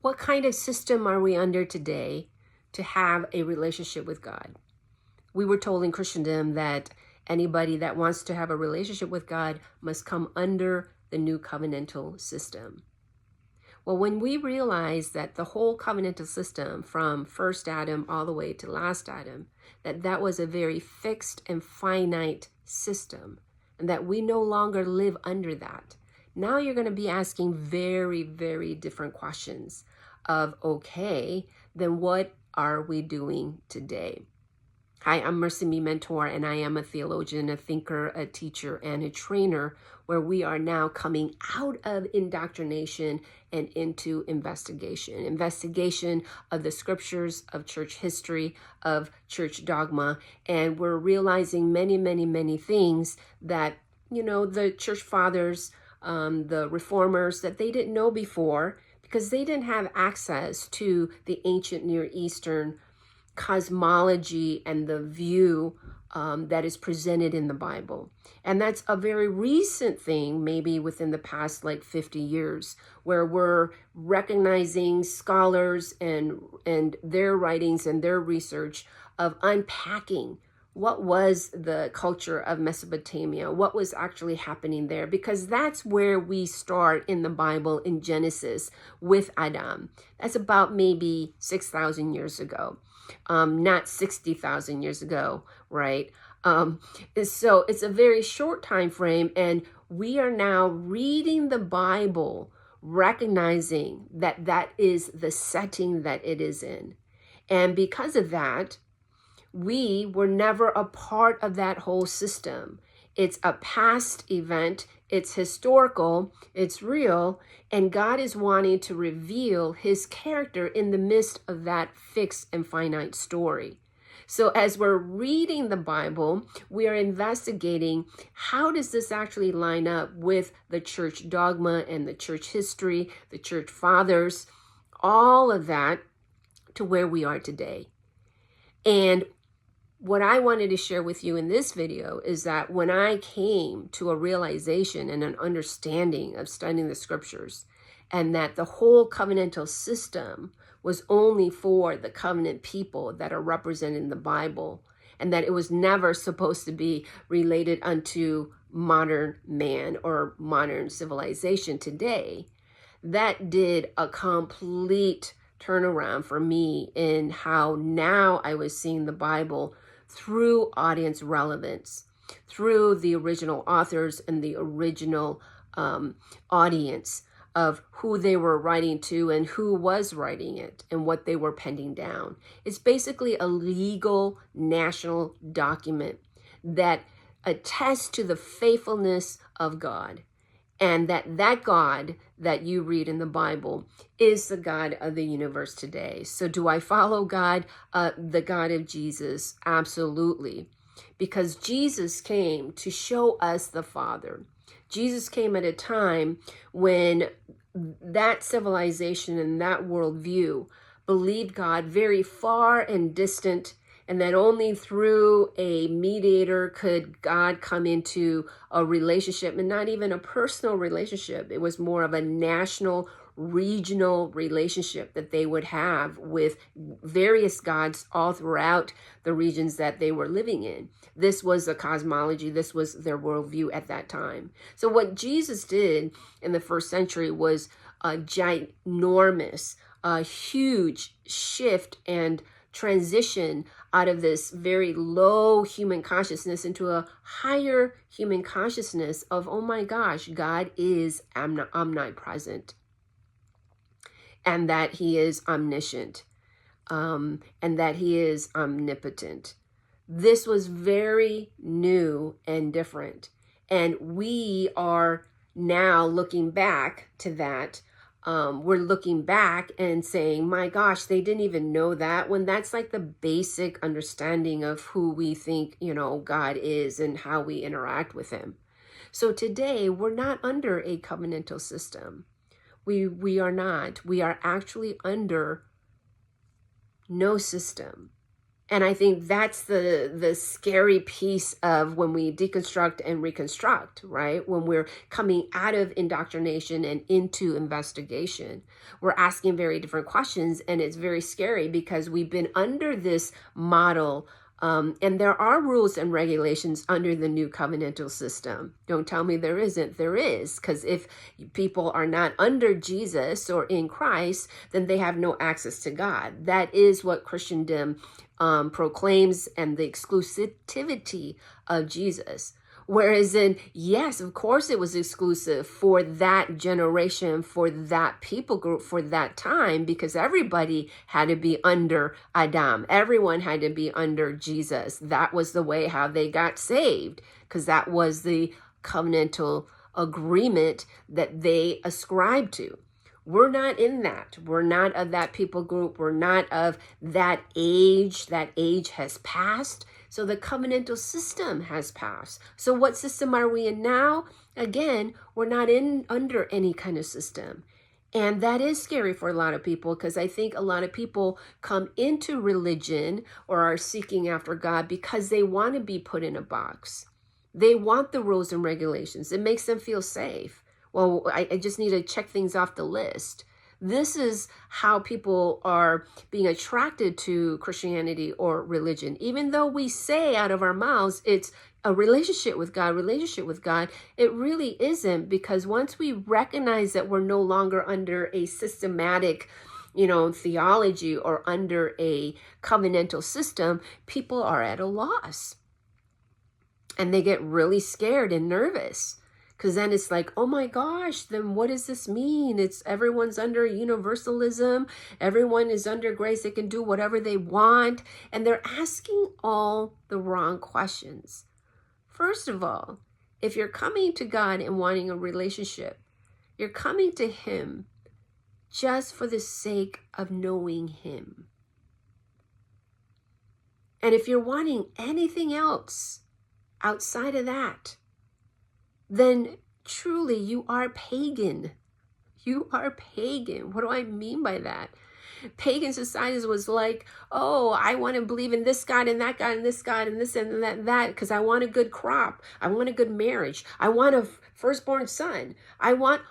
What kind of system are we under today to have a relationship with God? We were told in Christendom that anybody that wants to have a relationship with God must come under the new covenantal system. Well, when we realize that the whole covenantal system from first Adam all the way to last Adam, that was a very fixed and finite system, and that we no longer live under that, now you're going to be asking very, very different questions of, okay, then what are we doing today? Hi, I'm Merci, mentor, and I am a theologian, a thinker, a teacher, and a trainer, where we are now coming out of indoctrination and into investigation of the scriptures, of church history, of church dogma, and we're realizing many, many, many things that, the church fathers, the reformers, that they didn't know before, because they didn't have access to the ancient Near Eastern cosmology and the view that is presented in the Bible. And that's a very recent thing, maybe within the past 50 years, where we're recognizing scholars and their writings and their research of unpacking what was the culture of Mesopotamia, what was actually happening there, because that's where we start in the Bible in Genesis with Adam. That's about maybe 6,000 years ago. Not 60,000 years ago, right? So it's a very short time frame, and we are now reading the Bible, recognizing that that is the setting that it is in. And because of that, we were never a part of that whole system. It's a past event, it's historical, it's real, and God is wanting to reveal his character in the midst of that fixed and finite story. So as we're reading the Bible, we are investigating, how does this actually line up with the church dogma and the church history, the church fathers, all of that, to where we are today. And what I wanted to share with you in this video is that when I came to a realization and an understanding of studying the scriptures, and that the whole covenantal system was only for the covenant people that are represented in the Bible, and that it was never supposed to be related unto modern man or modern civilization today, that did a complete turnaround for me in how now I was seeing the Bible through audience relevance, through the original authors and the original audience of who they were writing to and who was writing it and what they were penning down. It's basically a legal national document that attests to the faithfulness of God, and that God that you read in the Bible is the God of the universe today. So do I follow God, the God of Jesus? Absolutely. Because Jesus came to show us the Father. Jesus came at a time when that civilization and that worldview believed God very far and distant, and that only through a mediator could God come into a relationship, and not even a personal relationship. It was more of a national, regional relationship that they would have with various gods all throughout the regions that they were living in. This was the cosmology, this was their worldview at that time. So what Jesus did in the first century was a ginormous, a huge shift and transition out of this very low human consciousness into a higher human consciousness of, oh my gosh, God is omnipresent, and that he is omniscient, and that he is omnipotent. This was very new and different. And we are now looking back to that. We're looking back and saying, my gosh, they didn't even know that, when that's like the basic understanding of who we think, God is and how we interact with him. So today we're not under a covenantal system. We are not. We are actually under no system. And I think that's the scary piece of when we deconstruct and reconstruct, right? When we're coming out of indoctrination and into investigation, we're asking very different questions, and it's very scary because we've been under this model. And there are rules and regulations under the new covenantal system. Don't tell me there isn't. There is, because if people are not under Jesus or in Christ, then they have no access to God. That is what Christendom proclaims, and the exclusivity of Jesus. Whereas yes, of course it was exclusive for that generation, for that people group, for that time, because everybody had to be under Adam. Everyone had to be under Jesus. That was the way how they got saved, because that was the covenantal agreement that they ascribed to. We're not in that. We're not of that people group. We're not of that age. That age has passed. So the covenantal system has passed. So what system are we in now? Again, we're not under any kind of system. And that is scary for a lot of people, because I think a lot of people come into religion or are seeking after God because they want to be put in a box. They want the rules and regulations. It makes them feel safe. Well, I just need to check things off the list. This is how people are being attracted to Christianity or religion. Even though we say out of our mouths it's a relationship with God, it really isn't, because once we recognize that we're no longer under a systematic, theology or under a covenantal system, people are at a loss. And they get really scared and nervous. Because then it's like, oh my gosh, then what does this mean? It's everyone's under universalism. Everyone is under grace. They can do whatever they want. And they're asking all the wrong questions. First of all, if you're coming to God and wanting a relationship, you're coming to Him just for the sake of knowing Him. And if you're wanting anything else outside of that, then truly you are pagan. You are pagan. What do I mean by that? Pagan societies was like, oh, I want to believe in this God and that God and this God and this and that because I want a good crop. I want a good marriage. I want a firstborn son. I want.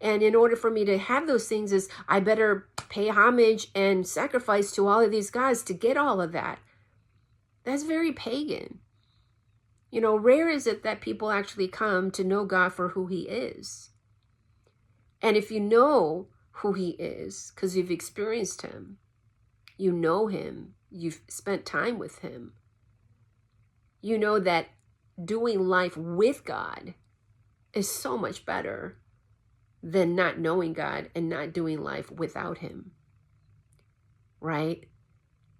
And in order for me to have those things is I better pay homage and sacrifice to all of these gods to get all of that. That's very pagan. Rare is it that people actually come to know God for who He is. And if you know who He is, because you've experienced Him, you know Him, you've spent time with Him, you know that doing life with God is so much better than not knowing God and not doing life without Him. Right?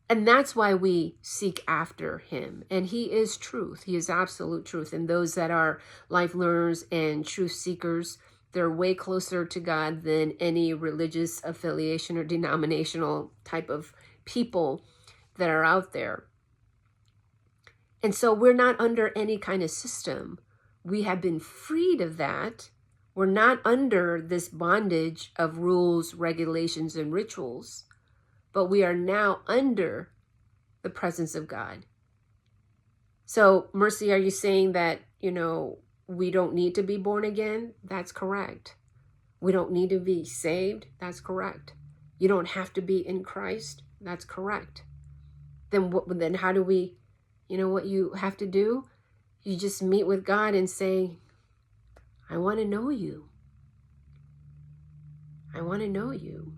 And that's why we seek after Him. And He is truth. He is absolute truth. And those that are life learners and truth seekers, they're way closer to God than any religious affiliation or denominational type of people that are out there. And so we're not under any kind of system. We have been freed of that. We're not under this bondage of rules, regulations, and rituals. But we are now under the presence of God. So, Mercy, are you saying that, we don't need to be born again? That's correct. We don't need to be saved? That's correct. You don't have to be in Christ? That's correct. Then how do we, what you have to do? You just meet with God and say, I want to know you. I want to know you.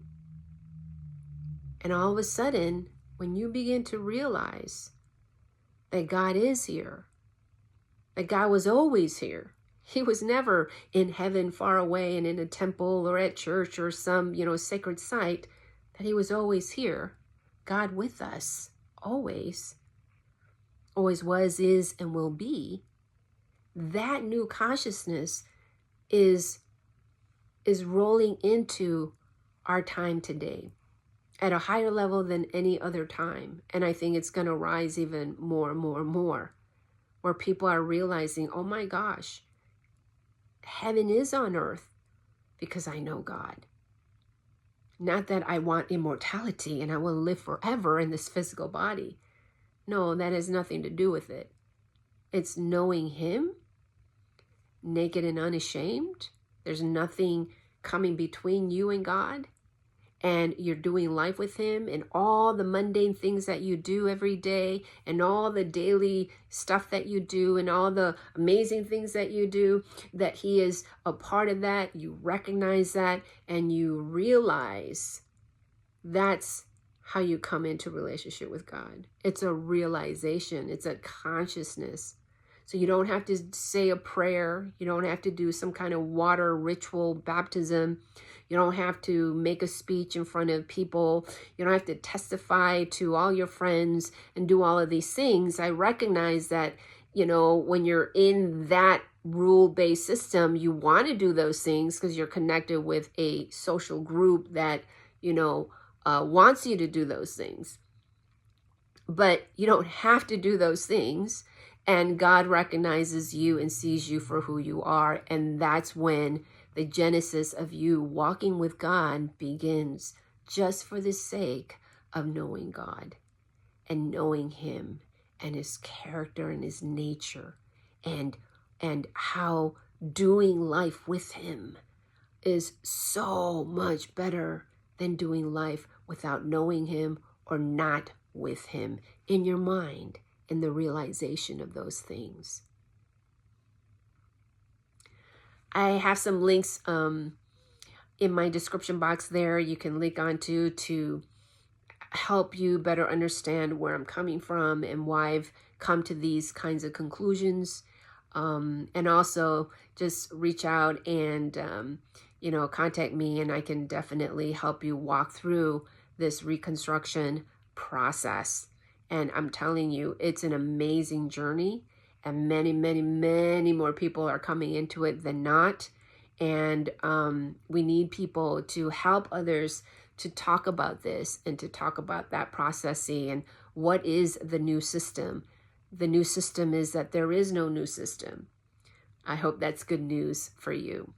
And all of a sudden, when you begin to realize that God is here, that God was always here, He was never in heaven far away and in a temple or at church or some, sacred site, that He was always here, God with us, always was, is, and will be. That new consciousness is rolling into our time today at a higher level than any other time. And I think it's going to rise even more and more and more, where people are realizing, oh my gosh, heaven is on earth because I know God. Not that I want immortality and I will live forever in this physical body. No, that has nothing to do with it. It's knowing him, naked and unashamed. There's nothing coming between you and God. And you're doing life with him, and all the mundane things that you do every day, and all the daily stuff that you do, and all the amazing things that you do, that he is a part of that. You recognize that, and you realize that's how you come into relationship with God. It's a realization. It's a consciousness. So you don't have to say a prayer. You don't have to do some kind of water ritual baptism. You don't have to make a speech in front of people. You don't have to testify to all your friends and do all of these things. I recognize that, when you're in that rule-based system, you want to do those things because you're connected with a social group that, wants you to do those things. But you don't have to do those things. And God recognizes you and sees you for who you are. And that's when the genesis of you walking with God begins, just for the sake of knowing God and knowing him and his character and his nature, and how doing life with him is so much better than doing life without knowing him or not with him in your mind, in the realization of those things. I have some links in my description box there you can link onto to help you better understand where I'm coming from and why I've come to these kinds of conclusions. And also just reach out and, contact me, and I can definitely help you walk through this reconstruction process. And I'm telling you, it's an amazing journey, and many, many, many more people are coming into it than not. And we need people to help others to talk about this and to talk about that processing and what is the new system. The new system is that there is no new system. I hope that's good news for you.